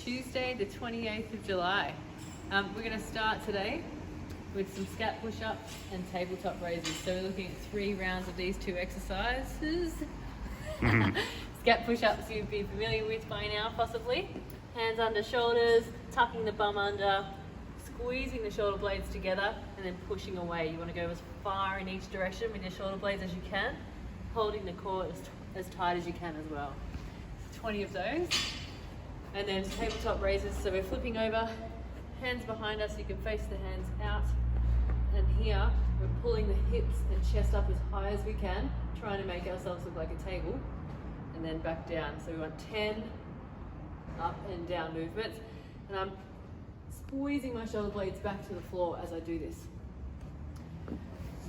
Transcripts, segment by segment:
Tuesday the 28th of July. We're going to start today with some scat push-ups and tabletop raises. So we're looking at 3 rounds of these 2 exercises. Scat push-ups you'd be familiar with by now possibly. Hands under shoulders, tucking the bum under, squeezing the shoulder blades together and then pushing away. You want to go as far in each direction with your shoulder blades as you can, holding the core as tight as you can as well. 20 of those. And then tabletop raises, so we're flipping over, hands behind us, you can face the hands out. And here, we're pulling the hips and chest up as high as we can, trying to make ourselves look like a table, and then back down. So we want 10 up and down movements. And I'm squeezing my shoulder blades back to the floor as I do this.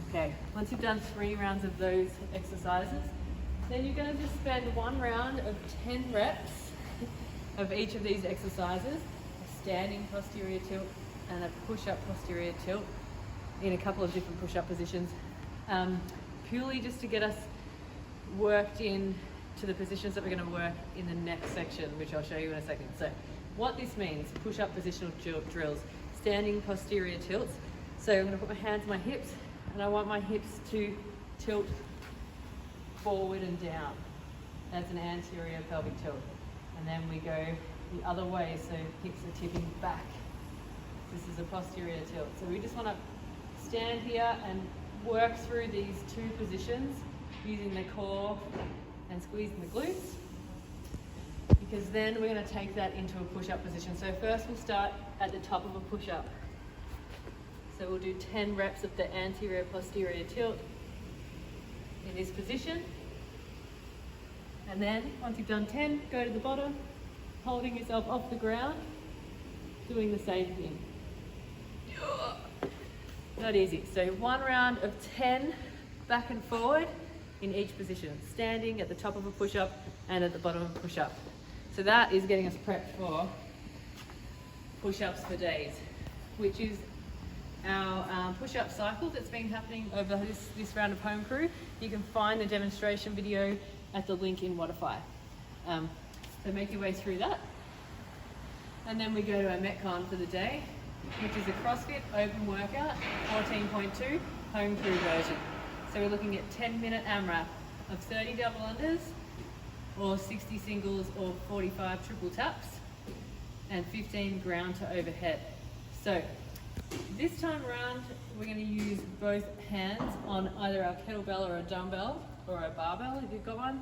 Okay, once you've done 3 rounds of those exercises, then you're going to just spend 1 round of 10 reps of each of these exercises, a standing posterior tilt and a push-up posterior tilt in a couple of different push-up positions, purely just to get us worked in to the positions that we're going to work in the next section, which I'll show you in a second. So what this means, push-up positional drills, standing posterior tilts. So I'm going to put my hands on my hips and I want my hips to tilt forward and down. That's an anterior pelvic tilt. And then we go the other way, so hips are tipping back. This is a posterior tilt. So we just want to stand here and work through these 2 positions using the core and squeezing the glutes, because then we're going to take that into a push-up position. So first we'll start at the top of a push-up. So we'll do 10 reps of the anterior posterior tilt in this position. And then once you've done 10, go to the bottom, holding yourself off the ground, doing the same thing. Not easy. So 1 round of 10 back and forward in each position, standing at the top of a push-up and at the bottom of a push-up. So that is getting us prepped for push-ups for days, which is our push-up cycle that's been happening over this round of home crew. You can find the demonstration video at the link in Wodify. So make your way through that. And then we go to our Metcon for the day, which is a CrossFit open workout, 14.2 home crew version. So we're looking at 10-minute AMRAP of 30 double unders, or 60 singles, or 45 triple taps, and 15 ground to overhead. So this time around, we're going to use both hands on either our kettlebell or a dumbbell, or a barbell if you've got one,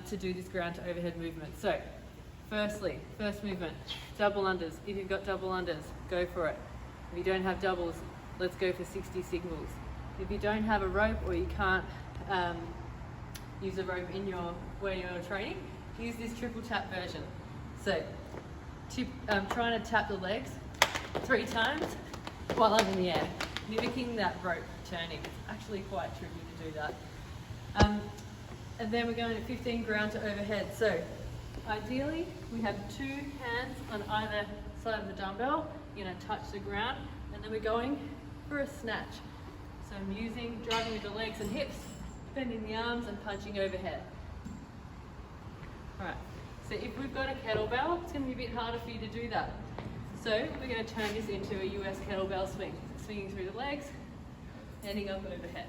to do this ground to overhead movement. So firstly, first movement, double unders. If you've got double unders, go for it. If you don't have doubles, let's go for 60 singles. If you don't have a rope, or you can't use a rope in where you're training, use this triple tap version. So trying to tap the legs 3 times while I'm in the air, mimicking that rope turning. It's actually quite tricky to do that. And then we're going to 15 ground to overhead. So ideally we have 2 hands on either side of the dumbbell. You're going to touch the ground, and then we're going for a snatch. So I'm driving with the legs and hips, bending the arms and punching overhead. Alright, so if we've got a kettlebell, it's going to be a bit harder for you to do that. So we're going to turn this into a US kettlebell swing, swinging through the legs, ending up overhead.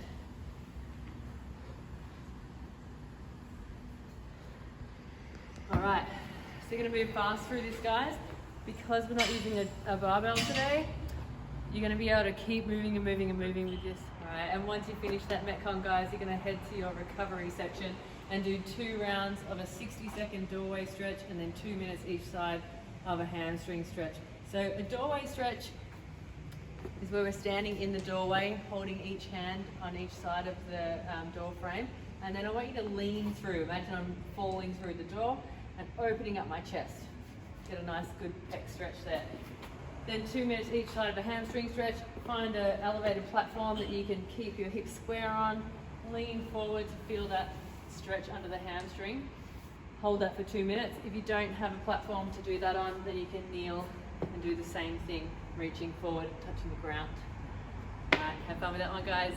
Alright, so you're going to move fast through this, guys. Because we're not using a barbell today, you're going to be able to keep moving and moving and moving with this. Alright, and once you finish that Metcon, guys, you're going to head to your recovery section and do 2 rounds of a 60-second doorway stretch, and then 2 minutes each side of a hamstring stretch. So a doorway stretch is where we're standing in the doorway, holding each hand on each side of the door frame. And then I want you to lean through. Imagine I'm falling through the door and opening up my chest. Get a nice good pec stretch there. Then 2 minutes each side of a hamstring stretch. Find an elevated platform that you can keep your hips square on. Lean forward to feel that stretch under the hamstring. Hold that for 2 minutes. If you don't have a platform to do that on, then you can kneel and do the same thing, reaching forward, touching the ground. All right, have fun with that one, guys.